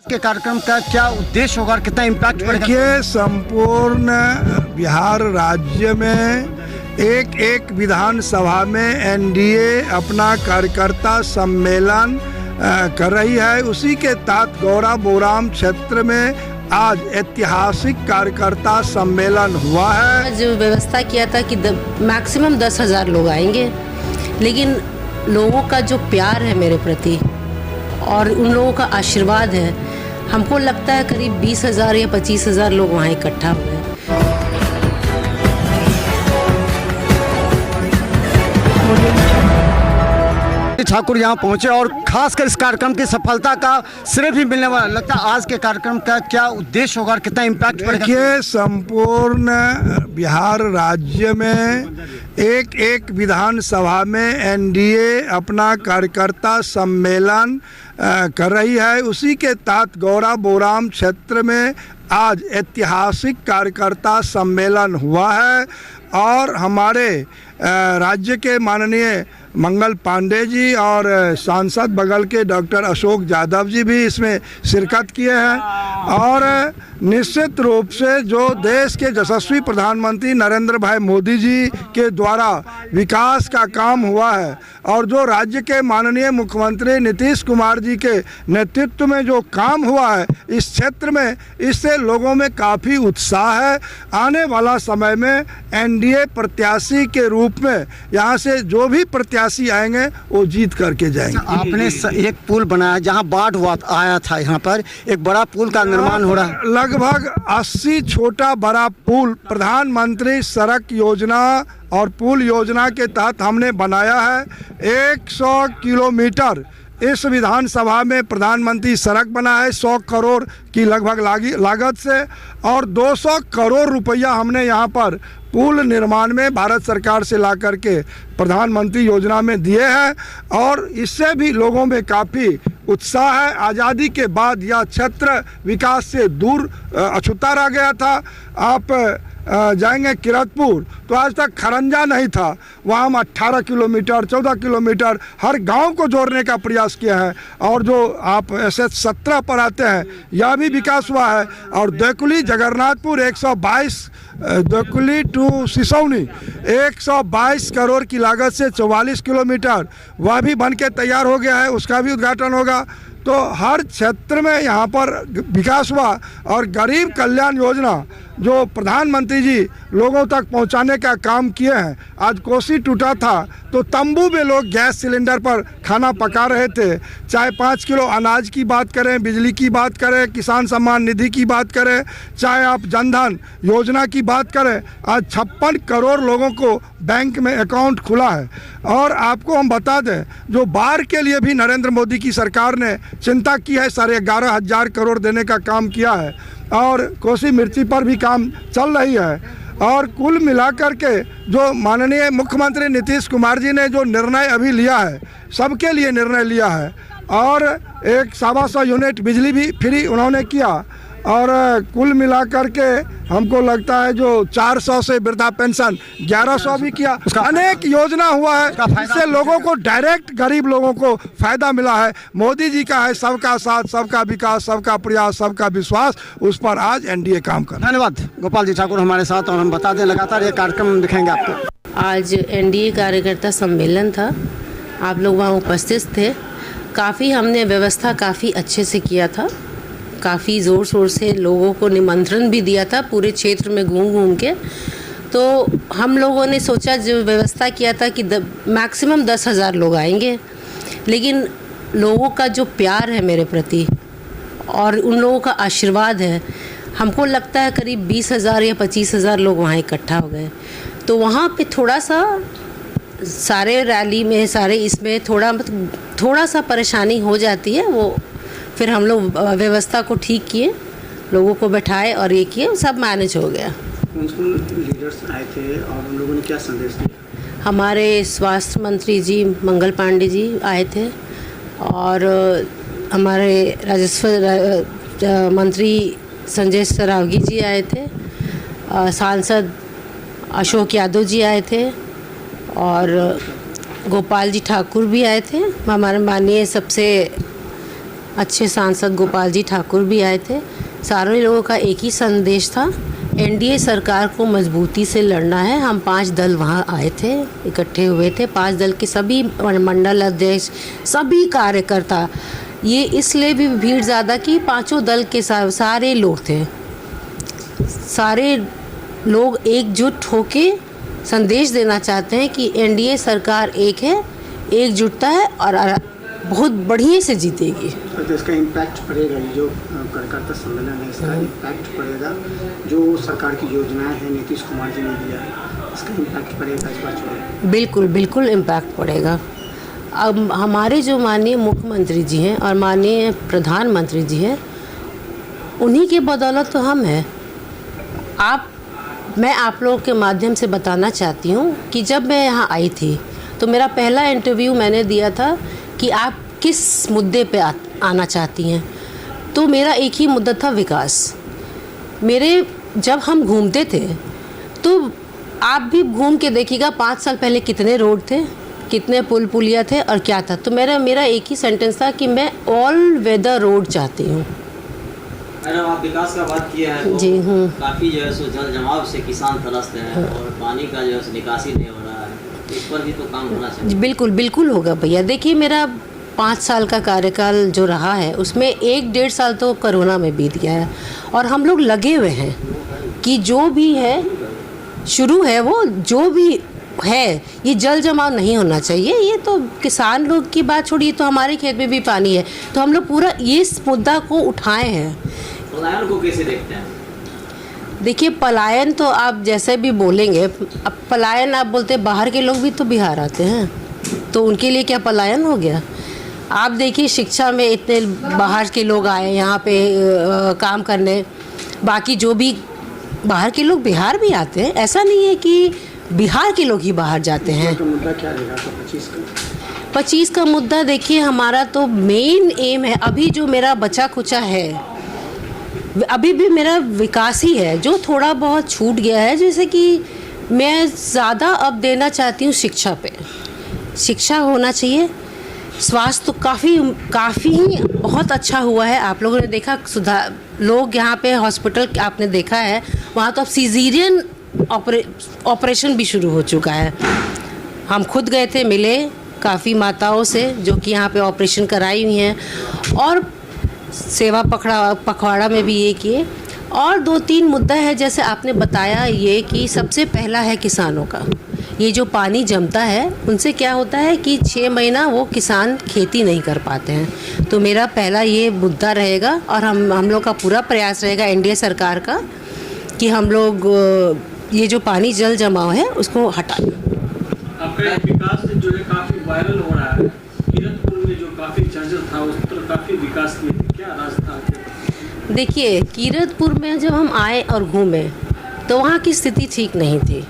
के कार्यक्रम का क्या उद्देश्य होगा और कितना इम्पैक्ट पड़ेगा? देखिए, संपूर्ण बिहार राज्य में एक एक विधानसभा में एनडीए अपना कार्यकर्ता सम्मेलन कर रही है। उसी के तहत गौरा बोराम क्षेत्र में आज ऐतिहासिक कार्यकर्ता सम्मेलन हुआ है। जो व्यवस्था किया था कि मैक्सिमम 10,000 लोग आएंगे, लेकिन लोगों का जो प्यार है मेरे प्रति और उन लोगों का आशीर्वाद है, हमको लगता है करीब 20,000 या 25,000 लोग वहाँ इकट्ठा हुए। ठाकुर यहाँ पहुँचे और खासकर इस कार्यक्रम की सफलता का श्रेय भी मिलने वाला लगता है। आज के कार्यक्रम का क्या उद्देश्य होगा और कितना इम्पैक्ट पड़ेगा? देखिए, संपूर्ण बिहार राज्य में एक एक विधानसभा में एनडीए अपना कार्यकर्ता सम्मेलन कर रही है। उसी के तहत गौरा बोराम क्षेत्र में आज ऐतिहासिक कार्यकर्ता सम्मेलन हुआ है और हमारे राज्य के माननीय मंगल पांडे जी और सांसद बगल के डॉक्टर अशोक यादव जी भी इसमें शिरकत किए हैं। और निश्चित रूप से जो देश के यशस्वी प्रधानमंत्री नरेंद्र भाई मोदी जी के द्वारा विकास का काम हुआ है और जो राज्य के माननीय मुख्यमंत्री नीतीश कुमार जी के नेतृत्व में जो काम हुआ है इस क्षेत्र में, इससे लोगों में काफ़ी उत्साह है। आने वाला समय में एनडीए प्रत्याशी के रूप में यहाँ से जो भी प्रत्याशी आएंगे वो जीत करके जाएंगे। आपने एक पुल बनाया जहाँ बाढ़ हुआ आया था, यहाँ पर एक बड़ा पुल का निर्माण हो रहा है। लगभग 80 छोटा बड़ा पुल प्रधानमंत्री सड़क योजना और पुल योजना के तहत हमने बनाया है। 100 किलोमीटर इस विधानसभा में प्रधानमंत्री सड़क बना है 100 करोड़ की लगभग लागत से, और 200 करोड़ रुपया हमने यहाँ पर पुल निर्माण में भारत सरकार से ला करके प्रधानमंत्री योजना में दिए हैं। और इससे भी लोगों में काफ़ी उत्साह है। आज़ादी के बाद यह क्षेत्र विकास से दूर अछूता रह गया था। आप जाएंगे किरतपुर तो आज तक खरंजा नहीं था, वहाँ हम 18 किलोमीटर 14 किलोमीटर हर गांव को जोड़ने का प्रयास किया है। और जो आप SS 17 पर आते हैं यह भी विकास हुआ है। और देकुली जगन्नाथपुर 122 देकुली टू सिसौनी 122 करोड़ की लागत से 44 किलोमीटर वह भी बन के तैयार हो गया है, उसका भी उद्घाटन होगा। तो हर क्षेत्र में यहाँ पर विकास हुआ और गरीब कल्याण योजना जो प्रधानमंत्री जी लोगों तक पहुँचाने का काम किए हैं। आज कोसी टूटा था तो तंबू में लोग गैस सिलेंडर पर खाना पका रहे थे। चाहे 5 किलो अनाज की बात करें, बिजली की बात करें, किसान सम्मान निधि की बात करें, चाहे आप जनधन योजना की बात करें, आज 56 करोड़ लोगों को बैंक में अकाउंट खुला है। और आपको हम बता दें, जो बाढ़ के लिए भी नरेंद्र मोदी की सरकार ने चिंता की है, 11,500 करोड़ देने का काम किया है। और कोसी मिर्ची पर भी काम चल रही है। और कुल मिलाकर के जो माननीय मुख्यमंत्री नीतीश कुमार जी ने जो निर्णय अभी लिया है, सबके लिए निर्णय लिया है। और एक 125 यूनिट बिजली भी फ्री उन्होंने किया। और कुल मिलाकर के हमको लगता है जो 400 से वृद्धा पेंशन 1100 भी किया। अनेक योजना हुआ है, इससे लोगों को डायरेक्ट गरीब लोगों को फायदा मिला है। मोदी जी का है सबका साथ, सबका विकास, सबका प्रयास, सबका विश्वास, उस पर आज एनडीए काम कर। धन्यवाद गोपाल जी ठाकुर हमारे साथ। और हम बता दें लगातार ये कार्यक्रम दिखाएंगे आपको। आज एनडीए कार्यकर्ता सम्मेलन था, आप लोग वहाँ उपस्थित थे। काफ़ी हमने व्यवस्था काफ़ी अच्छे से किया था, काफ़ी ज़ोर शोर से लोगों को निमंत्रण भी दिया था पूरे क्षेत्र में घूम घूम के। तो हम लोगों ने सोचा, जो व्यवस्था किया था कि मैक्सिमम 10,000 लोग आएंगे, लेकिन लोगों का जो प्यार है मेरे प्रति और उन लोगों का आशीर्वाद है, हमको लगता है करीब 20,000 या 25,000 लोग वहाँ इकट्ठा हो गए। तो वहाँ पे थोड़ा सा सारे रैली में सारे इसमें थोड़ा सा परेशानी हो जाती है। वो फिर हम लोग व्यवस्था को ठीक किए, लोगों को बैठाए और ये किए, सब मैनेज हो गया। लीडर्स आए थे और उन लोगों ने क्या संदेश दिया? हमारे स्वास्थ्य मंत्री जी मंगल पांडे जी आए थे और हमारे राजस्व मंत्री संजय सरावगी जी आए थे, सांसद अशोक यादव जी आए थे और गोपाल जी ठाकुर भी आए थे। हमारे माननीय सबसे अच्छे सांसद गोपाल जी ठाकुर भी आए थे। सारे लोगों का एक ही संदेश था, एनडीए सरकार को मजबूती से लड़ना है। हम 5 दल वहाँ आए थे, इकट्ठे हुए थे, 5 दल के सभी मंडल अध्यक्ष, सभी कार्यकर्ता। ये इसलिए भी भीड़ ज़्यादा कि 5 दल के सारे लोग थे। सारे लोग एकजुट होके संदेश देना चाहते हैं कि एनडीए सरकार एक है, एकजुटता है और बहुत बढ़िया से जीतेगी। तो इसका इम्पैक्ट पड़ेगा, ये जो कार्यकर्ता सम्मेलन है इसका इम्पैक्ट पड़ेगा। जो सरकार की योजनाएं हैं नीतीश कुमार जी ने दिया है, इसका इम्पैक्ट पड़ेगा इस बात? बिल्कुल बिल्कुल इम्पैक्ट पड़ेगा। अब हमारे जो माननीय मुख्यमंत्री जी हैं और माननीय प्रधानमंत्री जी हैं, उन्हीं के बदौलत तो हम हैं। मैं आप लोगों के माध्यम से बताना चाहती हूँ कि जब मैं यहाँ आई थी तो मेरा पहला इंटरव्यू मैंने दिया था कि आप किस मुद्दे पे आना चाहती हैं, तो मेरा एक ही मुद्दा था, विकास। जब हम घूमते थे तो आप भी घूम के देखिएगा 5 साल पहले कितने रोड थे, कितने पुल पुलिया थे और क्या था। तो मेरा एक ही सेंटेंस था कि मैं ऑल वेदर रोड चाहती हूँ। मैडम, आप विकास का बात किया है तो जी काफ़ी जो है सो जल जमाव से किसान त्रस्त हैं और पानी का जो है निकासी नहीं हो रहा है, इस पर भी तो काम होना चाहिए। बिल्कुल बिल्कुल होगा भैया। देखिए, मेरा 5 साल का कार्यकाल जो रहा है उसमें 1-1.5 साल तो कोरोना में बीत गया है और हम लोग लगे हुए हैं कि जो भी है शुरू है, वो जो भी है, ये जल जमाव नहीं होना चाहिए। ये तो किसान लोग की बात छोड़िए, तो हमारे खेत में भी पानी है, तो हम लोग पूरा इस मुद्दा को उठाए हैं। पलायन को कैसे देखते हैं? देखिए, पलायन तो आप जैसे भी बोलेंगे, अब पलायन आप बोलते हैं, बाहर के लोग भी तो बिहार आते हैं, तो उनके लिए क्या पलायन हो गया? आप देखिए, शिक्षा में इतने बाहर के लोग आए यहाँ पे काम करने, बाकी जो भी बाहर के लोग बिहार भी आते हैं। ऐसा नहीं है कि बिहार के लोग ही बाहर जाते हैं। तो मुद्दा क्या रहेगा 25 का मुद्दा? देखिए, हमारा तो मेन एम है, अभी जो मेरा बचा खुचा है, अभी भी मेरा विकास ही है। जो थोड़ा बहुत छूट गया है, जैसे कि मैं ज़्यादा अब देना चाहती हूँ शिक्षा पे। शिक्षा होना चाहिए। स्वास्थ्य तो काफ़ी बहुत अच्छा हुआ है। आप लोगों ने देखा सुधार, लोग यहाँ पे हॉस्पिटल आपने देखा है, वहाँ तो अब सीज़ेरियन ऑपरेशन भी शुरू हो चुका है। हम खुद गए थे, मिले काफ़ी माताओं से जो कि यहाँ पे ऑपरेशन कराई हुई हैं, और सेवा पखवाड़ा में भी ये किए। और 2-3 मुद्दा है, जैसे आपने बताया ये कि सबसे पहला है किसानों का। ये जो पानी जमता है उनसे क्या होता है कि 6 महीना वो किसान खेती नहीं कर पाते हैं। तो मेरा पहला ये मुद्दा रहेगा और हम लोग का पूरा प्रयास रहेगा एनडीए सरकार का कि हम लोग ये जो पानी जल जमाव है उसको हटाएं। आपका विकास जो है काफ़ी वायरल हो रहा है। कीरतपुर में जो काफ़ी चर्चा था उस पर काफ़ी विकास किए थे, क्या राज था? देखिए, कीरतपुर में जब हम आए और घूमे तो वहाँ की स्थिति ठीक नहीं थी।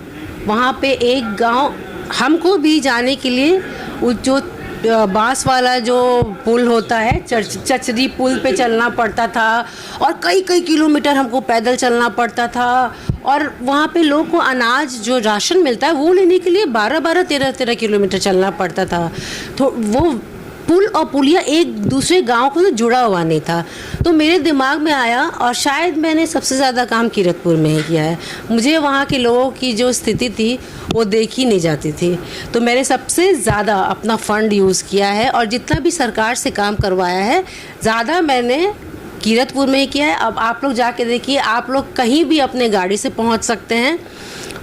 वहाँ पे एक गांव, हमको भी जाने के लिए जो बांस वाला जो पुल होता है, चचरी पुल पे चलना पड़ता था और कई किलोमीटर हमको पैदल चलना पड़ता था। और वहाँ पे लोगों को अनाज जो राशन मिलता है वो लेने के लिए 13 किलोमीटर चलना पड़ता था। तो वो पुल और पुलिया एक दूसरे गांव को तो जुड़ा हुआ नहीं था। तो मेरे दिमाग में आया, और शायद मैंने सबसे ज़्यादा काम कीरतपुर में ही किया है। मुझे वहाँ के लोगों की जो स्थिति थी वो देखी नहीं जाती थी, तो मैंने सबसे ज़्यादा अपना फ़ंड यूज़ किया है और जितना भी सरकार से काम करवाया है ज़्यादा मैंने कीरतपुर में ही किया है। अब आप लोग जाके देखिए, आप लोग कहीं भी अपने गाड़ी से पहुँच सकते हैं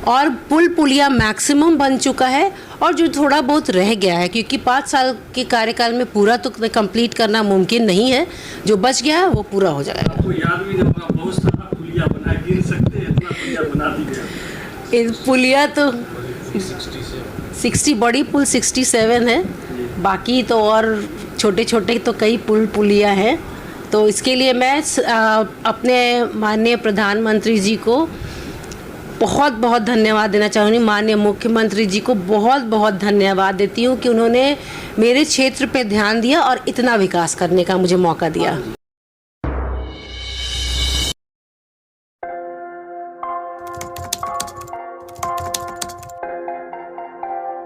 और पुल पुलिया मैक्सिमम बन चुका है। और जो थोड़ा बहुत रह गया है, क्योंकि 5 साल के कार्यकाल में पूरा तो कंप्लीट करना मुमकिन नहीं है, जो बच गया है वो पूरा हो जाएगा। आपको याद भी होगा, बहुत सारा पुलिया बना, गिन सकते हैं इतना पुलिया बना दिया। पुलिया तो 60 बड़ी पुल 67 है, बाकी तो और छोटे छोटे तो कई पुल पुलिया हैं। तो इसके लिए मैं अपने माननीय प्रधानमंत्री जी को बहुत बहुत धन्यवाद देना चाहूँगी। माननीय मुख्यमंत्री जी को बहुत बहुत धन्यवाद देती हूँ कि उन्होंने मेरे क्षेत्र पे ध्यान दिया और इतना विकास करने का मुझे मौका दिया।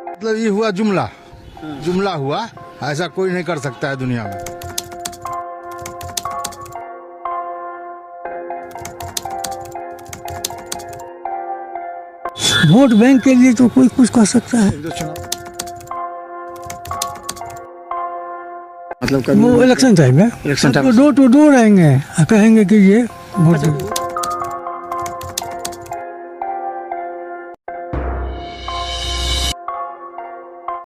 मतलब ये हुआ जुमला हुआ, ऐसा कोई नहीं कर सकता है दुनिया में। वोट बैंक के लिए तो कोई कुछ कह सकता है। मतलब वो इलेक्शन टाइम है, election time door to door आएंगे और कहेंगे कि ये वोट दो।